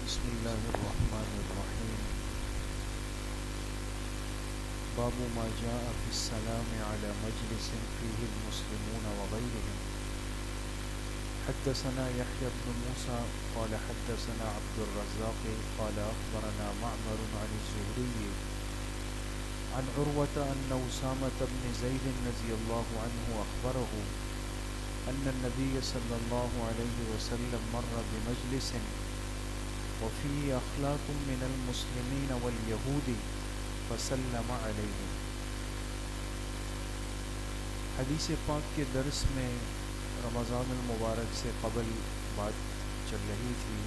بسم اللہ الرحمن الرحیم باب ما جاء في السلام على مجلس فيه المسلمون وغيرهم حدثنا يحيى بن موسى قال حدثنا عبد الرزاق قال أخبرنا معمر عن الزهري عن عروة أن أسامة بن زيد رضي الله عنه أخبره أن النبي صلى الله عليه وسلم مر بمجلس وفيه أخلاق من المسلمين واليهود فسلم علیہم۔ حدیث پاک کے درس میں رمضان المبارک سے قبل بات چل رہی تھی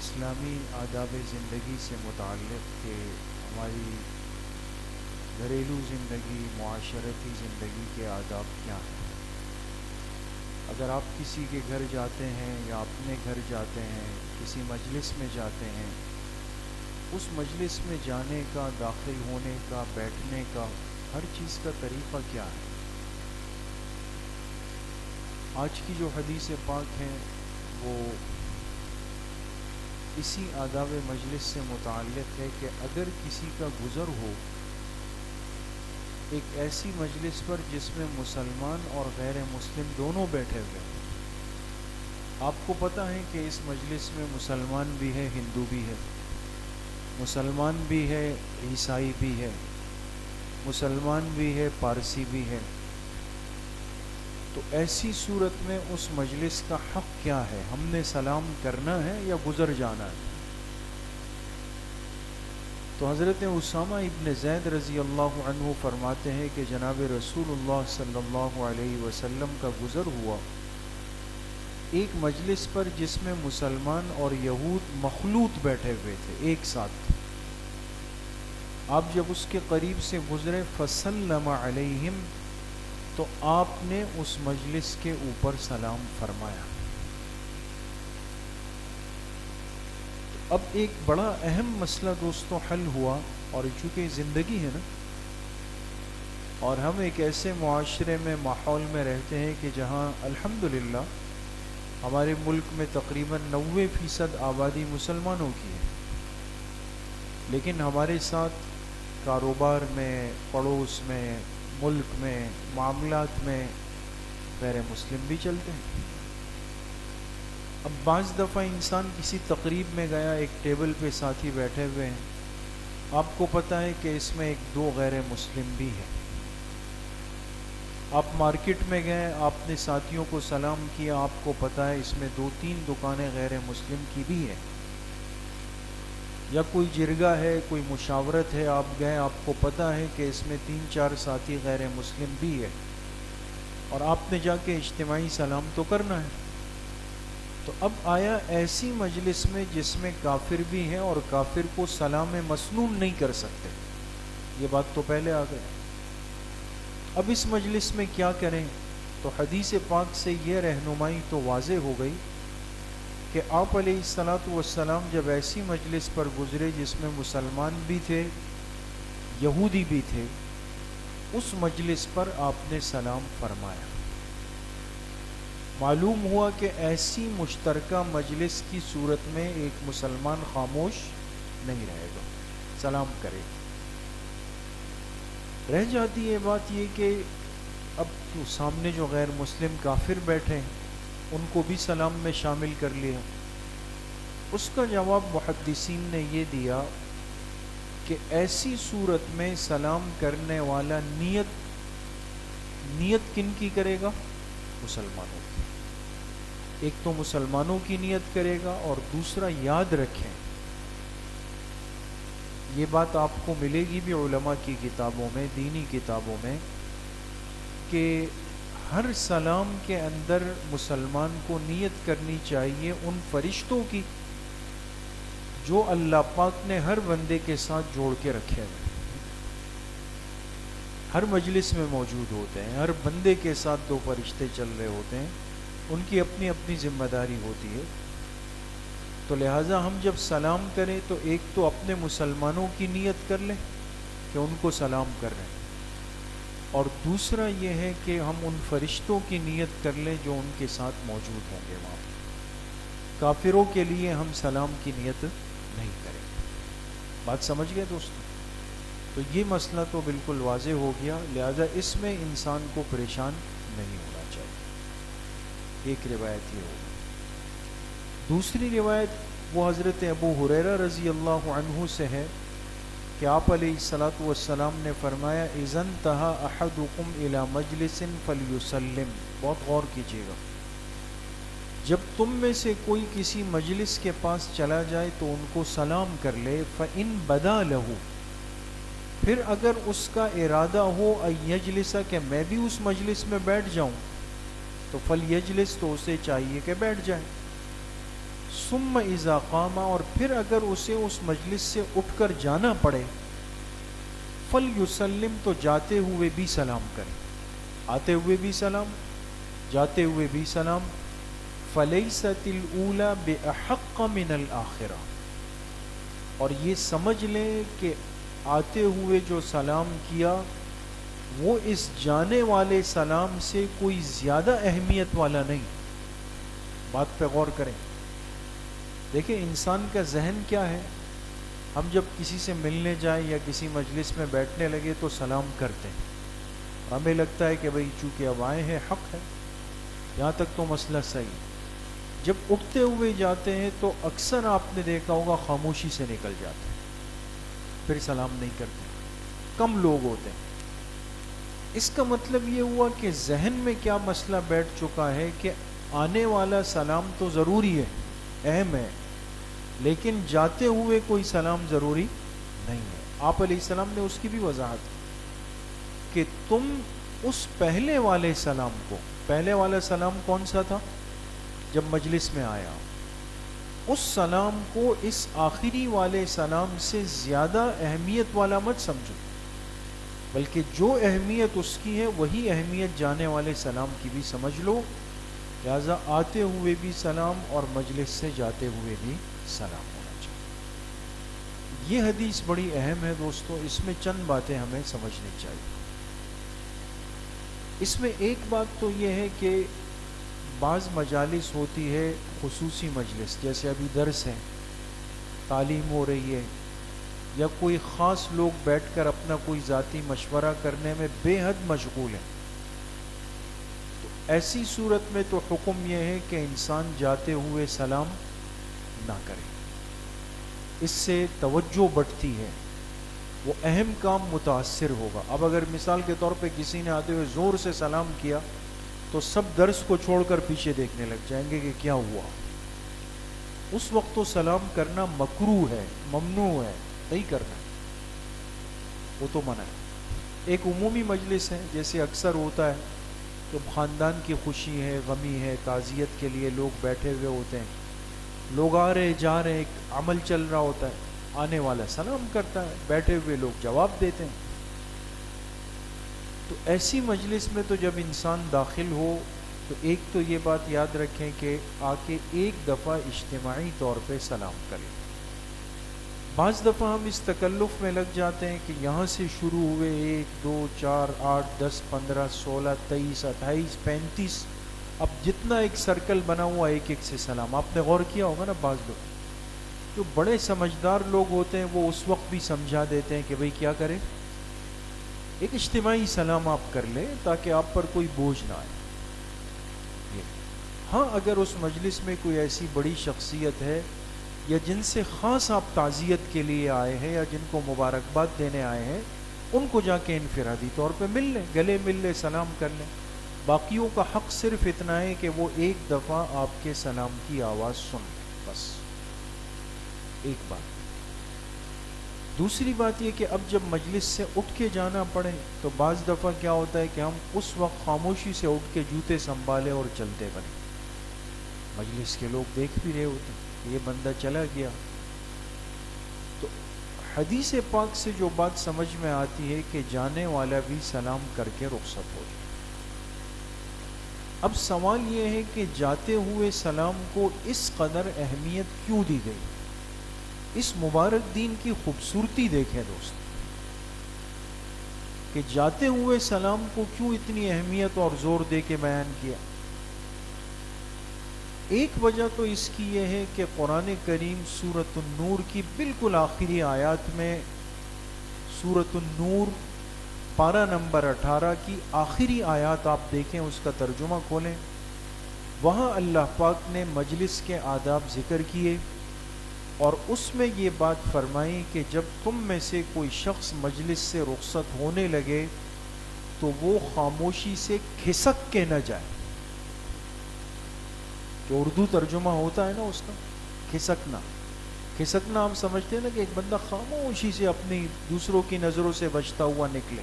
اسلامی آداب زندگی سے متعلق کہ ہماری گھریلو زندگی، معاشرتی زندگی کے آداب کیا ہیں۔ اگر آپ کسی کے گھر جاتے ہیں یا اپنے گھر جاتے ہیں، کسی مجلس میں جاتے ہیں، اس مجلس میں جانے کا، داخل ہونے کا، بیٹھنے کا، ہر چیز کا طریقہ کیا ہے۔ آج کی جو حدیث پاک ہیں وہ اسی آداب مجلس سے متعلق ہے کہ اگر کسی کا گزر ہو ایک ایسی مجلس پر جس میں مسلمان اور غیر مسلم دونوں بیٹھے ہوئے ہیں، آپ کو پتہ ہے کہ اس مجلس میں مسلمان بھی ہے، ہندو بھی ہے، مسلمان بھی ہے، عیسائی بھی ہے، مسلمان بھی ہے، پارسی بھی ہے، تو ایسی صورت میں اس مجلس کا حق کیا ہے؟ ہم نے سلام کرنا ہے یا گزر جانا ہے؟ تو حضرت اسامہ ابن زید رضی اللہ عنہ فرماتے ہیں کہ جناب رسول اللہ صلی اللہ علیہ وسلم کا گزر ہوا ایک مجلس پر جس میں مسلمان اور یہود مخلوط بیٹھے ہوئے تھے ایک ساتھ۔ آپ جب اس کے قریب سے گزرے فسلم علیہم، تو آپ نے اس مجلس کے اوپر سلام فرمایا۔ اب ایک بڑا اہم مسئلہ دوستوں حل ہوا، اور چونکہ زندگی ہے نا، اور ہم ایک ایسے معاشرے میں، ماحول میں رہتے ہیں کہ جہاں الحمدللہ ہمارے ملک میں تقریباً 90% آبادی مسلمانوں کی ہے، لیکن ہمارے ساتھ کاروبار میں، پڑوس میں، ملک میں، معاملات میں غیر مسلم بھی چلتے ہیں۔ اب بعض دفعہ انسان کسی تقریب میں گیا، ایک ٹیبل پہ ساتھی بیٹھے ہوئے ہیں، آپ کو پتہ ہے کہ اس میں ایک دو غیر مسلم بھی ہیں۔ آپ مارکیٹ میں گئے، آپ نے ساتھیوں کو سلام کیا، آپ کو پتہ ہے اس میں 2-3 دکانیں غیر مسلم کی بھی ہیں۔ یا کوئی جرگہ ہے، کوئی مشاورت ہے، آپ گئے، آپ کو پتہ ہے کہ اس میں 3-4 ساتھی غیر مسلم بھی ہے، اور آپ نے جا کے اجتماعی سلام تو کرنا ہے۔ تو اب آیا ایسی مجلس میں جس میں کافر بھی ہیں اور کافر کو سلام مسنون نہیں کر سکتے، یہ بات تو پہلے آ گئی۔ اب اس مجلس میں کیا کریں؟ تو حدیث پاک سے یہ رہنمائی تو واضح ہو گئی کہ آپ علیہ الصلاۃ والسلام جب ایسی مجلس پر گزرے جس میں مسلمان بھی تھے، یہودی بھی تھے، اس مجلس پر آپ نے سلام فرمایا۔ معلوم ہوا کہ ایسی مشترکہ مجلس کی صورت میں ایک مسلمان خاموش نہیں رہے گا، سلام کرے گا۔ رہ جاتی ہے بات یہ کہ اب سامنے جو غیر مسلم کافر بیٹھے ہیں ان کو بھی سلام میں شامل کر لیا۔ اس کا جواب محدثین نے یہ دیا کہ ایسی صورت میں سلام کرنے والا نیت کن کی کرے گا؟ مسلمانوں کی۔ ایک تو مسلمانوں کی نیت کرے گا، اور دوسرا یاد رکھیں یہ بات آپ کو ملے گی بھی علماء کی کتابوں میں، دینی کتابوں میں، کہ ہر سلام کے اندر مسلمان کو نیت کرنی چاہیے ان فرشتوں کی جو اللہ پاک نے ہر بندے کے ساتھ جوڑ کے رکھے ہیں، ہر مجلس میں موجود ہوتے ہیں، ہر بندے کے ساتھ 2 فرشتے چل رہے ہوتے ہیں، ان کی اپنی اپنی ذمہ داری ہوتی ہے۔ تو لہٰذا ہم جب سلام کریں تو ایک تو اپنے مسلمانوں کی نیت کر لیں کہ ان کو سلام کر رہے ہیں، اور دوسرا یہ ہے کہ ہم ان فرشتوں کی نیت کر لیں جو ان کے ساتھ موجود ہوں گے وہاں۔ کافروں کے لیے ہم سلام کی نیت نہیں کریں گے۔ بات سمجھ گئے دوستو؟ تو یہ مسئلہ تو بالکل واضح ہو گیا، لہذا اس میں انسان کو پریشان نہیں ہونا چاہیے۔ ایک روایت یہ ہوگی۔ دوسری روایت وہ حضرت ابو ہریرہ رضی اللہ عنہ سے ہے کہ آپ علیہ الصلاۃ والسلام نے فرمایا اذا انتهى احدکم الى مجلس فلیسلم۔ بہت غور کیجیے گا، جب تم میں سے کوئی کسی مجلس کے پاس چلا جائے تو ان کو سلام کر لے، فإن بدا له، پھر اگر اس کا ارادہ ہو ان یجلس، کہ میں بھی اس مجلس میں بیٹھ جاؤں، تو فلیجلس، تو اسے چاہیے کہ بیٹھ جائے۔ ثم اذا قام، اور پھر اگر اسے اس مجلس سے اٹھ کر جانا پڑے، فلیسلم، تو جاتے ہوئے بھی سلام کرے، آتے ہوئے بھی سلام، جاتے ہوئے بھی سلام۔ فلیست الاولی باحق من الاخرہ، اور یہ سمجھ لیں کہ آتے ہوئے جو سلام کیا وہ اس جانے والے سلام سے کوئی زیادہ اہمیت والا نہیں۔ بات پہ غور کریں۔ دیکھیں انسان کا ذہن کیا ہے، ہم جب کسی سے ملنے جائیں یا کسی مجلس میں بیٹھنے لگے تو سلام کرتے ہیں، ہمیں لگتا ہے کہ بھئی چونکہ اب آئے ہیں حق ہے، یہاں تک تو مسئلہ صحیح۔ جب اٹھتے ہوئے جاتے ہیں تو اکثر آپ نے دیکھا ہوگا خاموشی سے نکل جاتے ہیں، پھر سلام نہیں کرتے، کم لوگ ہوتے ہیں۔ اس کا مطلب یہ ہوا کہ ذہن میں کیا مسئلہ بیٹھ چکا ہے کہ آنے والا سلام تو ضروری ہے، اہم ہے، لیکن جاتے ہوئے کوئی سلام ضروری نہیں ہے۔ آپ علیہ السلام نے اس کی بھی وضاحت کہ تم اس پہلے والے سلام کو، پہلے والا سلام کون سا تھا؟ جب مجلس میں آیا، اس سلام کو اس آخری والے سلام سے زیادہ اہمیت والا مت سمجھو، بلکہ جو اہمیت اس کی ہے وہی اہمیت جانے والے سلام کی بھی سمجھ لو۔ لہذا آتے ہوئے بھی سلام اور مجلس سے جاتے ہوئے بھی سلام ہونا چاہیے۔ یہ حدیث بڑی اہم ہے دوستو، اس میں چند باتیں ہمیں سمجھنی چاہیے۔ اس میں ایک بات تو یہ ہے کہ بعض مجالس ہوتی ہے خصوصی مجلس، جیسے ابھی درس ہے، تعلیم ہو رہی ہے، یا کوئی خاص لوگ بیٹھ کر اپنا کوئی ذاتی مشورہ کرنے میں بے حد مشغول ہیں، تو ایسی صورت میں تو حکم یہ ہے کہ انسان جاتے ہوئے سلام نہ کرے، اس سے توجہ بٹھتی ہے، وہ اہم کام متاثر ہوگا۔ اب اگر مثال کے طور پہ کسی نے آتے ہوئے زور سے سلام کیا تو سب درس کو چھوڑ کر پیچھے دیکھنے لگ جائیں گے کہ کیا ہوا۔ اس وقت تو سلام کرنا مکروہ ہے، ممنوع ہے، نہیں کرنا، وہ تو منع ہے۔ ایک عمومی مجلس ہے، جیسے اکثر ہوتا ہے کہ خاندان کی خوشی ہے، غمی ہے، تعزیت کے لیے لوگ بیٹھے ہوئے ہوتے ہیں، لوگ آ رہے جا رہے، ایک عمل چل رہا ہوتا ہے، آنے والا سلام کرتا ہے، بیٹھے ہوئے لوگ جواب دیتے ہیں۔ تو ایسی مجلس میں تو جب انسان داخل ہو تو ایک تو یہ بات یاد رکھیں کہ آ کے ایک دفعہ اجتماعی طور پہ سلام کریں۔ بعض دفعہ ہم اس تکلف میں لگ جاتے ہیں کہ یہاں سے شروع ہوئے 1 2 4 8 10 15 16 23 28 35، اب جتنا ایک سرکل بنا ہوا ایک ایک سے سلام۔ آپ نے غور کیا ہوگا نا، بعض لوگ جو بڑے سمجھدار لوگ ہوتے ہیں وہ اس وقت بھی سمجھا دیتے ہیں کہ بھئی کیا کریں، ایک اجتماعی سلام آپ کر لیں تاکہ آپ پر کوئی بوجھ نہ آئے۔ ہاں اگر اس مجلس میں کوئی ایسی بڑی شخصیت ہے یا جن سے خاص آپ تعزیت کے لیے آئے ہیں یا جن کو مبارکباد دینے آئے ہیں، ان کو جا کے انفرادی طور پہ مل لیں، گلے مل لیں، سلام کر لیں۔ باقیوں کا حق صرف اتنا ہے کہ وہ ایک دفعہ آپ کے سلام کی آواز سن لیں، بس ایک بات۔ دوسری بات یہ کہ اب جب مجلس سے اٹھ کے جانا پڑے تو بعض دفعہ کیا ہوتا ہے کہ ہم اس وقت خاموشی سے اٹھ کے جوتے سنبھالے اور چلتے بنے، مجلس کے لوگ دیکھ بھی رہے ہوتے ہیں یہ بندہ چلا گیا۔ تو حدیث پاک سے جو بات سمجھ میں آتی ہے کہ جانے والا بھی سلام کر کے رخصت ہو جائے۔ اب سوال یہ ہے کہ جاتے ہوئے سلام کو اس قدر اہمیت کیوں دی گئی؟ اس مبارک دین کی خوبصورتی دیکھیں دوست، کہ جاتے ہوئے سلام کو کیوں اتنی اہمیت اور زور دے کے بیان کیا۔ ایک وجہ تو اس کی یہ ہے کہ قرآن کریم سورۃ النور کی بالکل آخری آیات میں، سورۃ النور پارہ نمبر 18 کی آخری آیات آپ دیکھیں، اس کا ترجمہ کھولیں، وہاں اللہ پاک نے مجلس کے آداب ذکر کیے اور اس میں یہ بات فرمائی کہ جب تم میں سے کوئی شخص مجلس سے رخصت ہونے لگے تو وہ خاموشی سے کھسک کے نہ جائے. جو اردو ترجمہ ہوتا ہے نا اس کا کھسکنا، کھسکنا ہم سمجھتے ہیں نا کہ ایک بندہ خاموشی سے اپنی دوسروں کی نظروں سے بچتا ہوا نکلے.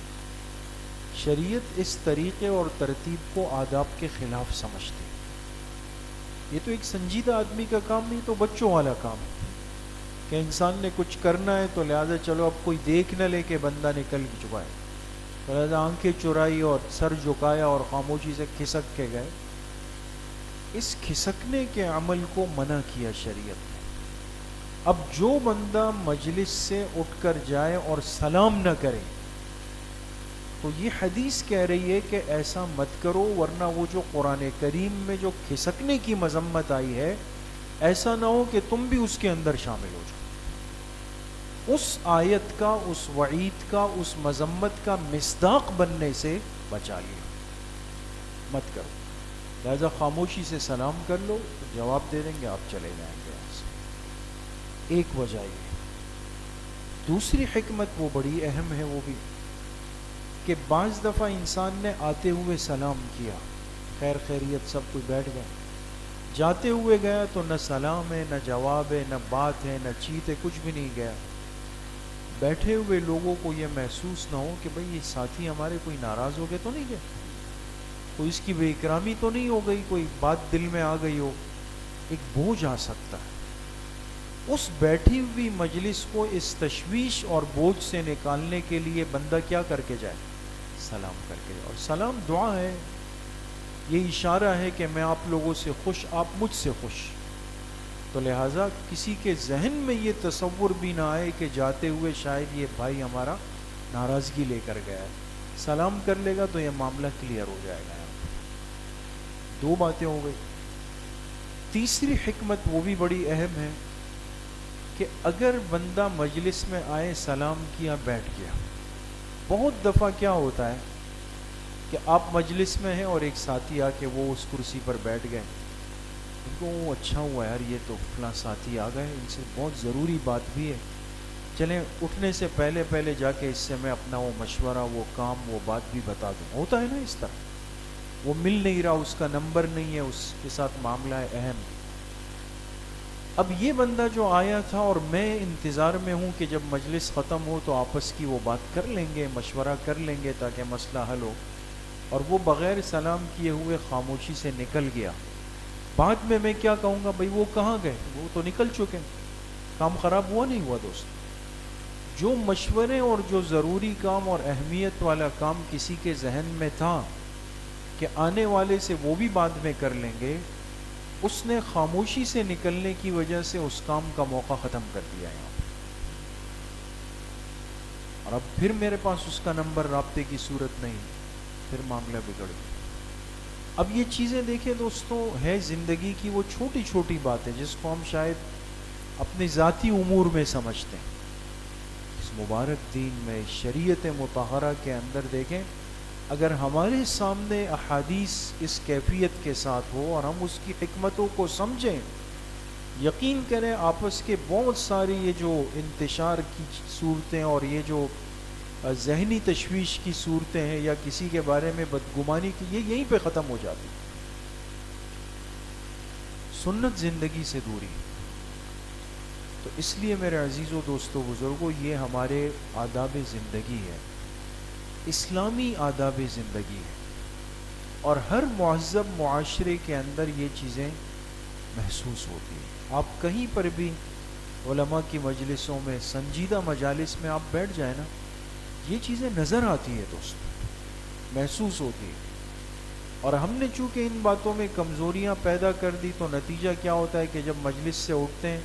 شریعت اس طریقے اور ترتیب کو آداب کے خلاف سمجھتی. یہ تو ایک سنجیدہ آدمی کا کام نہیں، تو بچوں والا کام ہے کہ انسان نے کچھ کرنا ہے تو لہٰذا چلو اب کوئی دیکھ نہ لے کہ بندہ نکل چکا ہے، تو لہٰذا آنکھیں چرائی اور سر جھکایا اور خاموشی سے کھسک کے گئے. اس کھسکنے کے عمل کو منع کیا شریعت نے. اب جو بندہ مجلس سے اٹھ کر جائے اور سلام نہ کرے تو یہ حدیث کہہ رہی ہے کہ ایسا مت کرو، ورنہ وہ جو قرآن کریم میں جو کھسکنے کی مذمت آئی ہے، ایسا نہ ہو کہ تم بھی اس کے اندر شامل ہو جاؤ. اس آیت کا، اس وعید کا، اس مذمت کا مصداق بننے سے بچا لیا. مت کرو، لہذا خاموشی سے سلام کر لو، جواب دے دیں گے، آپ چلے جائیں گے یہاں سے. ایک وجہ یہ. دوسری حکمت وہ بڑی اہم ہے، وہ بھی کہ بعض دفعہ انسان نے آتے ہوئے سلام کیا، خیر خیریت سب کوئی بیٹھ گئے، جاتے ہوئے گیا تو نہ سلام ہے، نہ جواب ہے، نہ بات ہے، نہ چیت ہے، کچھ بھی نہیں گیا. بیٹھے ہوئے لوگوں کو یہ محسوس نہ ہو کہ بھئی یہ ساتھی ہمارے کوئی ناراض ہو گئے تو نہیں گئے، کوئی اس کی بے اکرامی تو نہیں ہو گئی، کوئی بات دل میں آ گئی ہو. ایک بوجھ آ سکتا ہے. اس بیٹھی ہوئی مجلس کو اس تشویش اور بوجھ سے نکالنے کے لیے بندہ کیا کر کے جائے؟ سلام کر کے جائے. اور سلام دعا ہے، یہ اشارہ ہے کہ میں آپ لوگوں سے خوش، آپ مجھ سے خوش. تو لہٰذا کسی کے ذہن میں یہ تصور بھی نہ آئے کہ جاتے ہوئے شاید یہ بھائی ہمارا ناراضگی لے کر گیا ہے. سلام کر لے گا تو یہ معاملہ کلیئر ہو جائے گا. دو باتیں ہو گئی. تیسری حکمت وہ بھی بڑی اہم ہے کہ اگر بندہ مجلس میں آئے، سلام کیا، بیٹھ گیا. بہت دفعہ کیا ہوتا ہے کہ آپ مجلس میں ہیں اور ایک ساتھی آ کے وہ اس کرسی پر بیٹھ گئے، ان کو اچھا ہوا یار یہ تو فلاں ساتھی آ گئے، ان سے بہت ضروری بات بھی ہے، چلیں اٹھنے سے پہلے پہلے جا کے اس سے میں اپنا وہ مشورہ، وہ کام، وہ بات بھی بتا دوں. ہوتا ہے نا اس طرح. وہ مل نہیں رہا، اس کا نمبر نہیں ہے، اس کے ساتھ معاملہ ہے اہم. اب یہ بندہ جو آیا تھا اور میں انتظار میں ہوں کہ جب مجلس ختم ہو تو آپس کی وہ بات کر لیں گے، مشورہ کر لیں گے تاکہ مسئلہ حل ہو، اور وہ بغیر سلام کیے ہوئے خاموشی سے نکل گیا. بعد میں کیا کہوں گا؟ بھئی وہ کہاں گئے؟ وہ تو نکل چکے. کام خراب ہوا نہیں ہوا دوست؟ جو مشورے اور جو ضروری کام اور اہمیت والا کام کسی کے ذہن میں تھا کہ آنے والے سے وہ بھی بعد میں کر لیں گے، اس نے خاموشی سے نکلنے کی وجہ سے اس کام کا موقع ختم کر دیا یہاں پہ. اور اب پھر میرے پاس اس کا نمبر رابطے کی صورت نہیں، پھر معاملہ بگڑ گیا. اب یہ چیزیں دیکھیں دوستوں، ہے زندگی کی وہ چھوٹی چھوٹی باتیں جس کو ہم شاید اپنے ذاتی امور میں سمجھتے ہیں. اس مبارک دین میں، شریعت مطہرہ کے اندر دیکھیں، اگر ہمارے سامنے احادیث اس کیفیت کے ساتھ ہو اور ہم اس کی حکمتوں کو سمجھیں، یقین کریں آپس کے بہت ساری یہ جو انتشار کی صورتیں اور یہ جو ذہنی تشویش کی صورتیں ہیں یا کسی کے بارے میں بدگمانی کی، یہ یہیں پہ ختم ہو جاتی. سنت زندگی سے دوری. تو اس لیے میرے عزیزو، دوستو، بزرگو، یہ ہمارے آداب زندگی ہے، اسلامی آداب زندگی ہے، اور ہر مہذب معاشرے کے اندر یہ چیزیں محسوس ہوتی ہیں. آپ کہیں پر بھی علماء کی مجلسوں میں، سنجیدہ مجالس میں آپ بیٹھ جائیں نا، یہ چیزیں نظر آتی ہیں دوست، محسوس ہوتی ہیں. اور ہم نے چونکہ ان باتوں میں کمزوریاں پیدا کر دی تو نتیجہ کیا ہوتا ہے کہ جب مجلس سے اٹھتے ہیں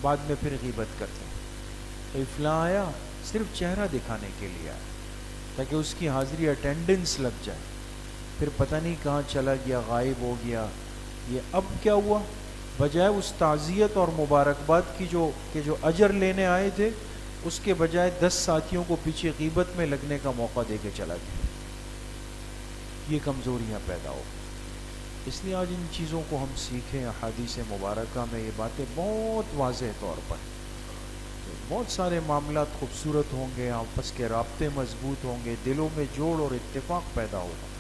بعد میں پھر غیبت کرتے ہیں. تو فلاں آیا صرف چہرہ دکھانے کے لیے آیا تاکہ اس کی حاضری اٹینڈنس لگ جائے، پھر پتہ نہیں کہاں چلا گیا، غائب ہو گیا، یہ اب کیا ہوا، بجائے اس تعزیت اور مبارکباد کی جو اجر لینے آئے تھے، اس کے بجائے 10 ساتھیوں کو پیچھے غیبت میں لگنے کا موقع دے کے چلا گیا. یہ کمزوریاں پیدا ہو. اس لیے آج ان چیزوں کو ہم سیکھیں. احادیث مبارکہ میں یہ باتیں بہت واضح طور پر، بہت سارے معاملات خوبصورت ہوں گے، آپس کے رابطے مضبوط ہوں گے، دلوں میں جوڑ اور اتفاق پیدا ہوگا.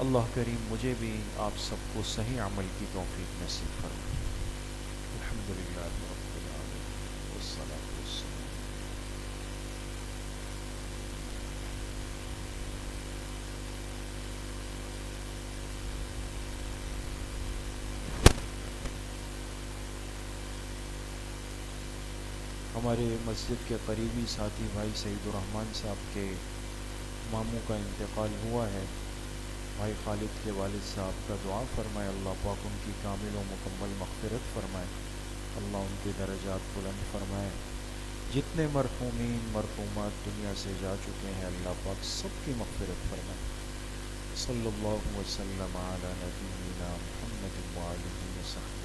اللہ کریم مجھے بھی آپ سب کو صحیح عمل کی توفیق نصیب فرمائے. الحمدللہ رب العالمین والصلاۃ والسلام. ہمارے مسجد کے قریبی ساتھی بھائی سعید الرحمن صاحب کے ماموں کا انتقال ہوا ہے. بھائی خالد کے والد صاحب کا دعا فرمائے، اللہ پاک ان کی کامل و مکمل مغفرت فرمائے، اللہ ان کے درجات بلند فرمائے. جتنے مرحومین مرحومات دنیا سے جا چکے ہیں، اللہ پاک سب کی مغفرت فرمائے. صلی اللہ وسلم علی نبینا محمد وآلہ وصحبہ.